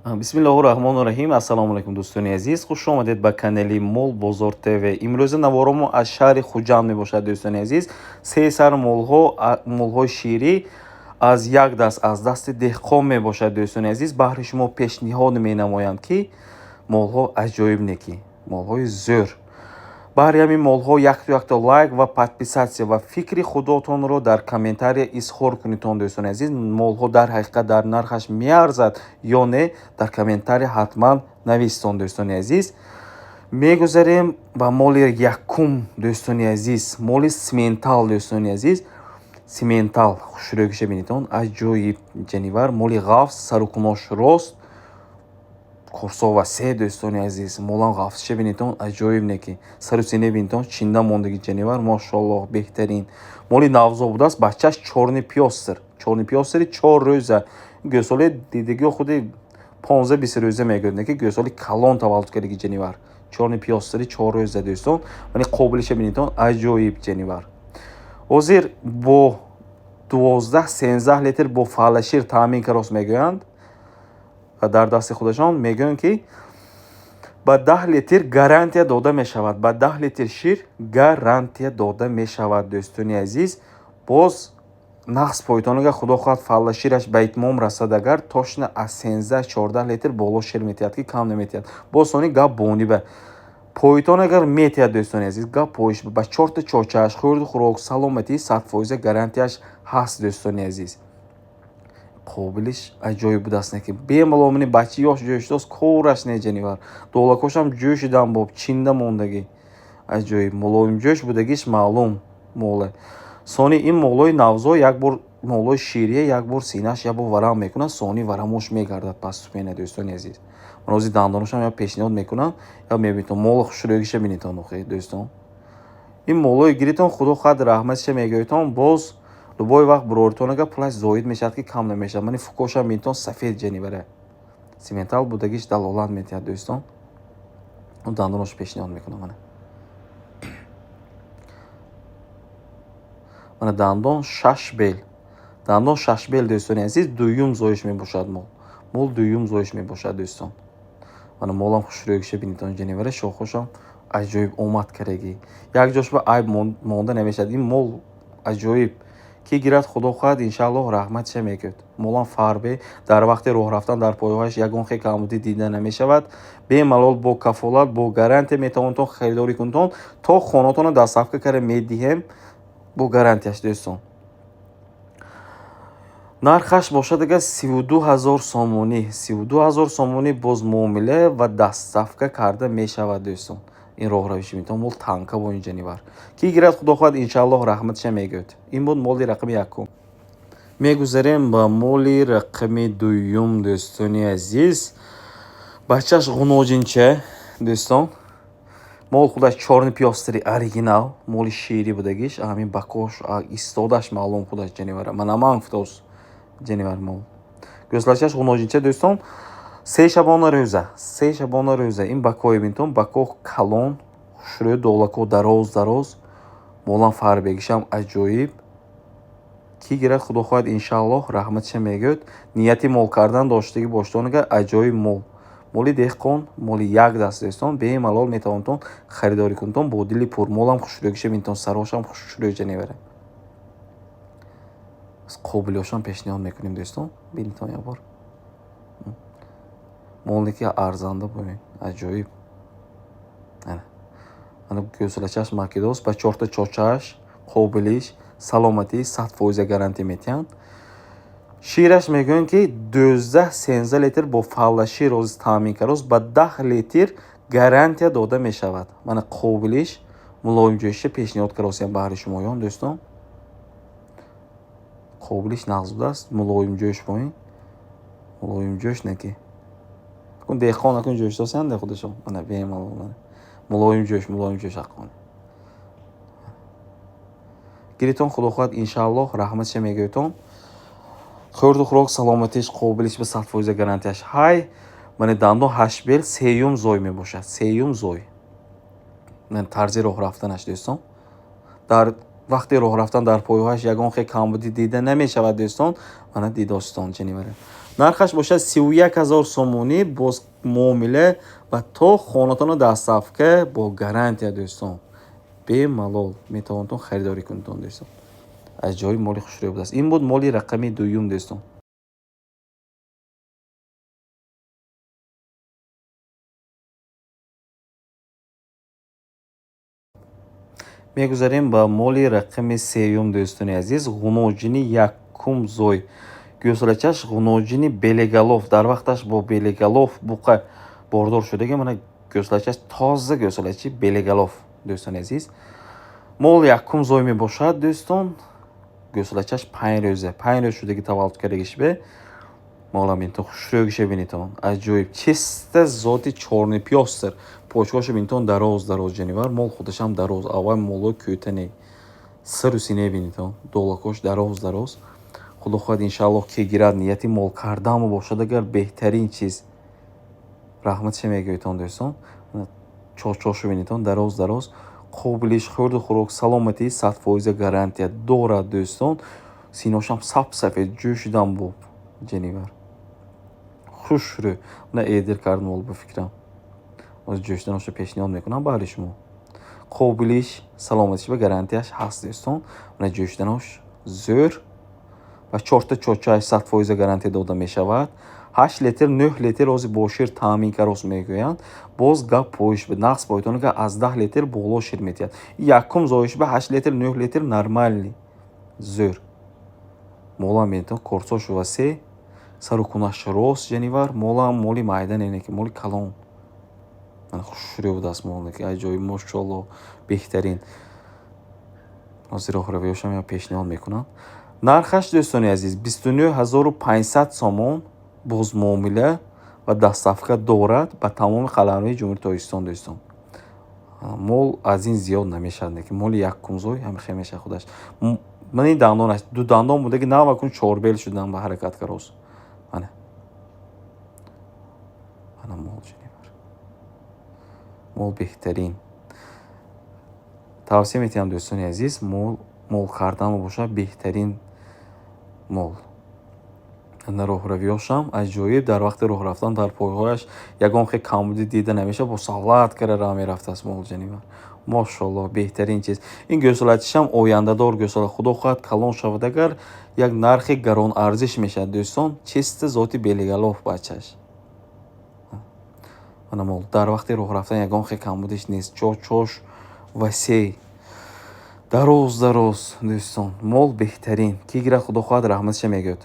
бисмиллаҳир-раҳмонир-раҳим. Ассалому алайкум дӯстони азиз, хуш омадед ба канали Мол Бозор ТВ. Имрӯза наворомо аз шаҳри Хуҷанд мебошад. Дӯстони азиз, се сар молҳои ширӣ аз як даст аз дасти деҳқон мебошад. Дӯстони азиз, баҳри шумо пешниҳод менамоям ки молҳо аҷоиб неки молҳои зӯр. баҳри ҳамин молҳо якто лайк ва подписатсия ва фикри худотонро дар комментария изҳор кунедтон. Дӯстони азиз, молҳо дар ҳақиқат дар нархаш меарзад ё не, дар комментария ҳатман навистон. Дӯстони азиз, мегузарем ба моли якум. Дӯстони азиз, моли симентал. Дӯстони азиз, симентал хушрӯгиша бинитон аҷоиб ҷанивар, моли ғафс, сарукунош рост, курсова се. Дӯстони азиз, молам ғафсиша бинитон аҷоиб неки сару сине бинитон чинда мондаги ҷанивар, мошаллоҳ беҳтарин. моли навзо будааст, бачааш чорни пёстри 4 рӯза. гӯсоли дидагиҳо худи 15-20 рӯза мегӯяд неки гӯсоли калон таваллуд кардаги ҷанивар. чорни пёстри 4 рӯза. дӯстон, вале қобилиша бинитон аҷоиб ҷанивар. ҳозир бо 12-13 литр бо фалашир таъмин карос мегӯянд ва дар дасти худашон мегӯянд ки ба 10 литр гарантия дода мешавад. Ба 10 литр шир гарантия дода мешавад. дӯстони азиз, боз нақс поитон, агар худо хоҳад фалашираш ба итмом расад, агар тошна аз 13-14 литр боло шир метиҳад ки кам наметиҳад. боз сони гап бонибе поитон агар метиҳад. дӯстони азиз, гап поиш ба 4 чорчааш хӯрду хӯрок саломатӣ 100% гарантияш ҳаст. дӯстони азиз, қобилиш аҷоиб будааст неки бемаломини бачи ёш ҷӯшидост кораш не ҷанивар. долакошам ҷӯшидан боб чинда мондагӣ аҷоиб мулоимҷӯш будагиш маълум моле. сони ин молҳои навзо як бор молҳои ширие як бор синааш як бор варам мекунад, сони варамош мегардад паступена. дӯстони азиз, ман ҳозир дандоношам ё пешниҳод мекунам ё мебинитон мола хушрӯгиша бинитон. охи дӯстон, ин молҳои гиритон худо хоҳад раҳматиша мегӯитон. боз любой вақт буроритон агар пулаш зоид мешавад ки кам намешавад. мани фукошам бинитон сафед ҷаниваре симентал будагиш далолат метиҳад. дӯстон, дандонош пешниҳод мекунам. мана дандон 6 бел. дандон 6 бел. дӯстони азиз, дуюм зоиш мебошад. мол дуюм зоиш мебошад. дӯстон, мана молам хушрӯгиша бинитон ҷаниваре шохошам аҷоиб омад кардаги як ҷош ба айб монда намешавад. ин мол аҷоиб ки гирад худо хоҳад иншааллоҳ раҳматиша мекунад. молам фарбе дар вақти роҳ рафтан дар пойҳояш ягон хел камбудӣ дида намешавад. бемалол бо кафолат бо гарантия метавонтон харидорӣ кунтон то хонатонро дастсафка карда медиҳем бо гарантияш. дӯстон, нархаш бошад агар 32000 сомонӣ. 32000 сомонӣ боз муомила ва дастсафка карда мешавад. дӯстон, ин роҳравиши метавон мол танка бо ин ҷанивар ки гирад худо хоҳад иншааллоҳ раҳматиша мегӯяд. ин буд моли рақами якум. мегузарем ба моли рақами дуюм. дӯстони азиз, бачааш ғуноҷинча. дӯстон, мол худаш чорни пёстри оригинал, моли ширӣ будагиш ҳамин бакош истодаш маълум худаш ҷанивара манаман футос ҷанивар мол гӯслачаш ғуноҷинча. дӯстон, се шабона рӯза ин бакои бинтон бако калон хушрӯ долако дароз молам фарбегишам аҷоиб ки гирад худо хоҳад иншааллоҳ раҳматиша мегӯяд. нияти мол кардан доштагӣ боштон агар аҷоиб моли деҳқон моли як даст. дӯстон, бемалол метавонтон харидорӣ кунтон бо дили пур. молам хушрӯгиша бинтон сарошам хушрӯ ҷаниваре қобилиёшам пешниҳод мекунем. дӯстон, бинитон як бор молне ки арзанда бубин аҷоиб. ана гӯсалачаш макидост ба 4 чорчааш қобилиш саломатӣ 100% гарантия метиҳанд. шираш мегӯянд ки 12-13 литр бо фалашир роз таъмин карос ба 10 литр гарантия дода мешавад. мана қобилиш мулоимҷӯшиша пешниҳод каросиям баҳри шумоён. дӯстон, қобилиш нағз будааст. мулоимҷӯш бо ин мулоимҷӯш неки кун деҳқон акун ҷӯшидосианда худашон. мана бемалол мулоимҷӯш ақон гиритон худо хоҳад иншааллоҳ раҳматиша мегӯитон. хӯрду хӯрок саломатиш қобилиш ба 100% гарантияш ҳай. мани дандон 8 бел сеюм зой мебошад. сеюм зой тарзи роҳ рафтанаш. дӯстон, дар вақти роҳ рафтан дар пойҳояш ягон хел камбудӣ дида намешавад. дӯстон, мана дидостон ҷаниваре нархаш бошад 31000 сомонӣ. боз муомила ва то хонатону дастсафка бо гарантия дӯстон, бемалол метавонтон харидорӣ кунтон дӯстон. аҷоиб моли хушрӯй будааст. Ин буд моли рақами дуюм дӯстон. мегузарем ба моли рақами сеюм дӯстони азиз. ғуноҷини якум зой гӯсалачаш ғуноҷини белегалов. дар вақташ бо белегалов буқа бордор шудаги мана гӯсалачаш тоза гӯсалачи белегалов дӯстони азиз. мол якум зой мебошад дӯстон. гӯсалачаш 5 рӯза 5 рӯз шудаги таваллуд кардагиш бе молам интон хушрӯгиша бинитон. аҷоиб чиста зоти чорнипёстр. почкоша бинитон дароз ҷанивар. мол худашам дароз. аввал молҳои кӯтане сиру синае бинитон. долакош дароз. худо хоҳад иншааллоҳ ки гирад нияти мол кардамо бошад агар беҳтарин чиз раҳматиша мегӯйтон дӯстон. чошо бинитон дароз. қобилиш хӯрду хӯрок саломатӣ 100% гарантия дорад дӯстон. синошам сафсафед ҷӯшидан боб ҷанивар. хушрӯ на эдир кард мол бификрам. оз ҷӯшиданашо пешниҳод мекунам барои шумо. қобилиш саломатиш ба гарантияш ҳаст дӯстон. на ҷӯшиданош зӯр ва 4 чочааш 100% гарантия дода мешавад. 8 литр 9 литр ози бошир таъмин карос мегӯянд. боз гап поиш бед нақс боитон ка аз 10 литр боло шир метиҳад. якум зоиш ба 8 литр 9 литр нормални зӯр. молам бинитон корсошу васе сару кунаш рост ҷанивар. молам моли майданене ки моли калон. ман хушрӯй будааст моле ки аҷоиб мошоалло беҳтарин. ҳозир роҳравиёшам я пешниҳод мекунам. нархаш дӯстони азиз 29500 сомон боз муомила ва дастсафка дорад ба тамоми қалъаҳои ҷумҳурии тоҷикистон дӯстон. мол аз ин зиёд намешавад ки моли якум зой ҳамихел мешавад худаш. мани дандонаш ду дандон будаги навакун чорбел шудан ба ҳаракат карос. мана мол ҷанивар. мол беҳтарин. тавсия метиҳам дӯстони азиз мол кардан бошад беҳтарин мол. на роҳравиёшам аҷоиб. дар вақти роҳ рафтан дар пойҳояш ягон хел камбудӣ дида намешавад. бо савлат кара рав мерафтааст мол ҷанивар. мошоалло беҳтарин чиз. ин гӯсалачишам ояндадор гӯсала. худо хоҳад калон шавад агар як нархи гаронарзиш мешавад дӯстон. чиста зоти белегалов бачаш. мана мол дар вақти роҳ рафтан ягон хел камбудиш нест. чоч васеъ дароз дӯстон. мол беҳтарин ки гирад худо хоҳад раҳматиша мегӯяд.